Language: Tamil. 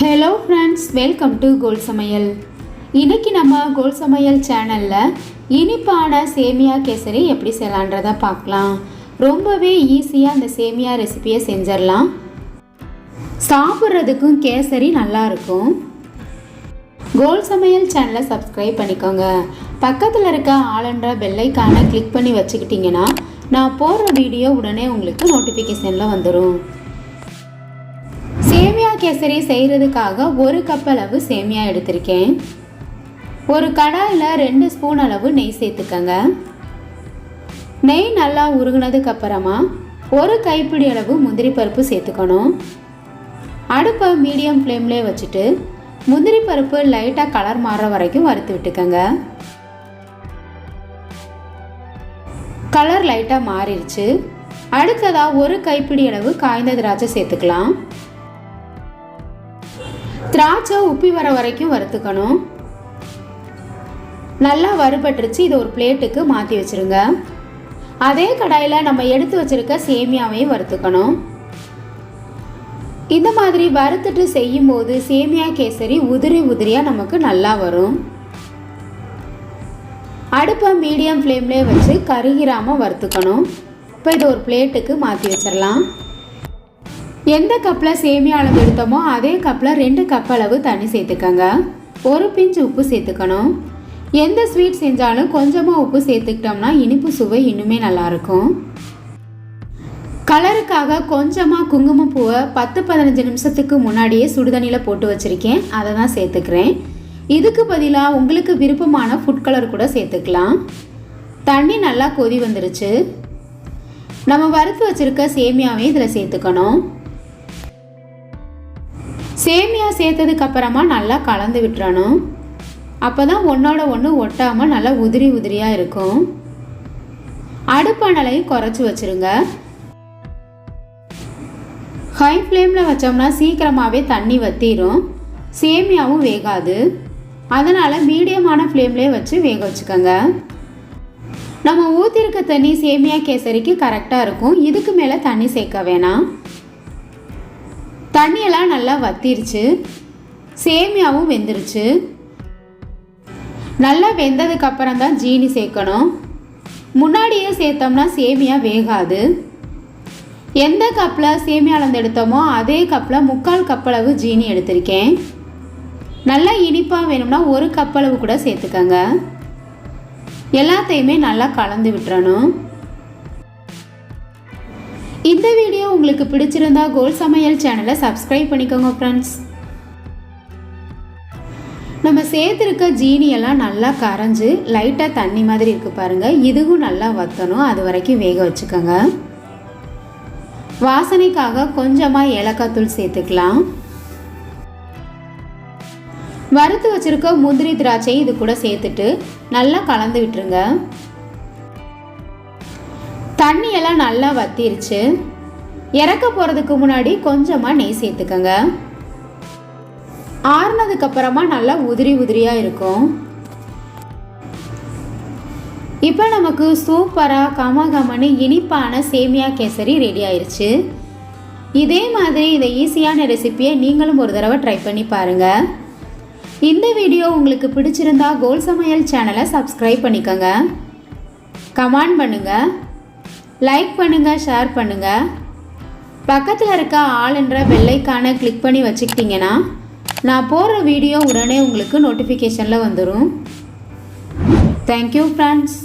ஹலோ ஃப்ரெண்ட்ஸ், வெல்கம் டு கோல் சமையல். இன்றைக்கி நம்ம கோல் சமையல் சேனலில் இனிப்பான சேமியா கேசரி எப்படி செய்யலான்றதை பார்க்கலாம். ரொம்பவே ஈஸியாக அந்த சேமியா ரெசிபியை செஞ்சிடலாம். சாப்பிட்றதுக்கும் கேசரி நல்லாயிருக்கும். கோல் சமையல் சேனலை சப்ஸ்கிரைப் பண்ணிக்கோங்க. பக்கத்தில் இருக்க ஆளுன்ற பெல்லைக்கான கிளிக் பண்ணி வச்சுக்கிட்டிங்கன்னா நான் போடுற வீடியோ உடனே உங்களுக்கு நோட்டிஃபிகேஷனில் வந்துடும். சேமியா கேசரி செய்கிறதுக்காக 1 கப் அளவு சேமியா எடுத்திருக்கேன். ஒரு கடாயில் 2 ஸ்பூன் அளவு நெய் சேர்த்துக்கங்க. நெய் நல்லா உருகுனதுக்கு அப்புறமா 1 கைப்பிடி அளவு முந்திரி பருப்பு சேர்த்துக்கணும். அடுப்பை மீடியம் ஃப்ளேம்லேயே வச்சுட்டு முந்திரி பருப்பு லைட்டாக கலர் மாறுற வரைக்கும் வறுத்து விட்டுக்கங்க. கலர் லைட்டாக மாறிடுச்சு. அடுத்ததாக 1 கைப்பிடி அளவு காய்ந்த திராட்சை சேர்த்துக்கலாம். திராட்சை உப்பி வர வரைக்கும் வறுத்துக்கணும். நல்லா வறுபட்டுருச்சு. இதை ஒரு பிளேட்டுக்கு மாற்றி வச்சுருங்க. அதே கடாயில் நம்ம எடுத்து வச்சுருக்க சேமியாவையும் வறுத்துக்கணும். இந்த மாதிரி வறுத்துட்டு செய்யும்போது சேமியா கேசரி உதிரி உதிரியாக நமக்கு நல்லா வரும். அடுப்பை மீடியம் ஃப்ளேம்லேயே வச்சு கருகிராமல் வறுத்துக்கணும். இப்போ இதை ஒரு பிளேட்டுக்கு மாற்றி வச்சிடலாம். எந்த கப்பில் சேமியா அளவு எடுத்தோமோ அதே கப்பில் 2 கப் அளவு தண்ணி சேர்த்துக்கங்க. 1 பிஞ்ச் உப்பு சேர்த்துக்கணும். எந்த ஸ்வீட் செஞ்சாலும் கொஞ்சமாக உப்பு சேர்த்துக்கிட்டோம்னா இனிப்பு சுவை இன்னுமே நல்லாயிருக்கும். கலருக்காக கொஞ்சமாக குங்குமப்பூவை 10-15 நிமிஷத்துக்கு முன்னாடியே சுடுதண்ணியில் போட்டு வச்சுருக்கேன். அதை தான் சேர்த்துக்கிறேன். இதுக்கு பதிலாக உங்களுக்கு விருப்பமான ஃபுட் கலர் கூட சேர்த்துக்கலாம். தண்ணி நல்லா கொதி வந்துருச்சு. நம்ம வறுத்து வச்சுருக்க சேமியாவையும் இதில் சேர்த்துக்கணும். சேமியா சேர்த்ததுக்கு அப்புறமா நல்லா கலந்து விட்டுறணும். அப்போ தான் ஒன்றோட ஒன்று ஒட்டாமல் நல்லா உதிரி உதிரியாக இருக்கும். அடுப்பானலையும் குறைச்சி வச்சுருங்க. ஹை ஃப்ளேமில் வச்சோம்னா சீக்கிரமாகவே தண்ணி வற்றிடும், சேமியாவும் வேகாது. அதனால் மீடியமான ஃப்ளேம்லேயே வச்சு வேக வச்சுக்கோங்க. நம்ம ஊற்றிருக்க தண்ணி சேமியா கேசரிக்கு கரெக்டாக இருக்கும். இதுக்கு மேலே தண்ணி சேர்க்க வேணாம். தண்ணியெல்லாம் நல்லா வத்திருச்சு. சேமியாவும் வெந்துருச்சு. நல்லா வெந்ததுக்கு அப்புறம் தான் ஜீனி சேர்க்கணும். முன்னாடியே சேர்த்தோம்னா சேமியா வேகாது. எந்த கப்பில் சேமியா அளந்து எடுத்தோமோ அதே கப்பில் 3/4 கப் அளவு ஜீனி எடுத்திருக்கேன். நல்லா இனிப்பாக வேணும்னா 1 கப் அளவு கூட சேர்த்துக்கங்க. எல்லாத்தையுமே நல்லா கலந்து விட்டுறணும். இந்த வீடியோ உங்களுக்கு பிடிச்சிருந்தா கோல் சமையல் சேனலை சப்ஸ்கிரைப் பண்ணிக்கோங்க ஃப்ரெண்ட்ஸ். நம்ம சேர்த்துருக்க ஜீனியெல்லாம் நல்லா கரைஞ்சி லைட்டாக தண்ணி மாதிரி இருக்குது பாருங்கள். இதுவும் நல்லா வற்றணும். அது வரைக்கும் வேக வச்சுக்கோங்க. வாசனைக்காக கொஞ்சமாக ஏலக்காய் தூள் சேர்த்துக்கலாம். வறுத்து வச்சுருக்க முந்திரி திராட்சை இது கூட சேர்த்துட்டு நல்லா கலந்து விட்டுருங்க. தண்ணியெல்லாம் நல்லா வத்திருச்சு. இறக்க போகிறதுக்கு முன்னாடி கொஞ்சமாக நெய் சேர்த்துக்கங்க. ஆறுனதுக்கு அப்புறமா நல்லா உதிரி உதிரியாக இருக்கும். இப்போ நமக்கு சூப்பராக கமகமன்னு இனிப்பான சேமியா கேசரி ரெடி ஆயிடுச்சு. இதே மாதிரி இதை ஈஸியான ரெசிபியை நீங்களும் ஒரு தடவை ட்ரை பண்ணி பாருங்கள். இந்த வீடியோ உங்களுக்கு பிடிச்சிருந்தா கோல் சமையல் சேனலை சப்ஸ்கிரைப் பண்ணிக்கோங்க. கமெண்ட் பண்ணுங்கள், லைக் பண்ணுங்கள், ஷேர் பண்ணுங்கள். பக்கத்தில் இருக்க ஆளுன்ற பெல்லைக்கான கிளிக் பண்ணி வச்சுக்கிட்டிங்கன்னா நான் போடுற வீடியோ உடனே உங்களுக்கு நோட்டிஃபிகேஷனில் வந்துடும். Thank you friends.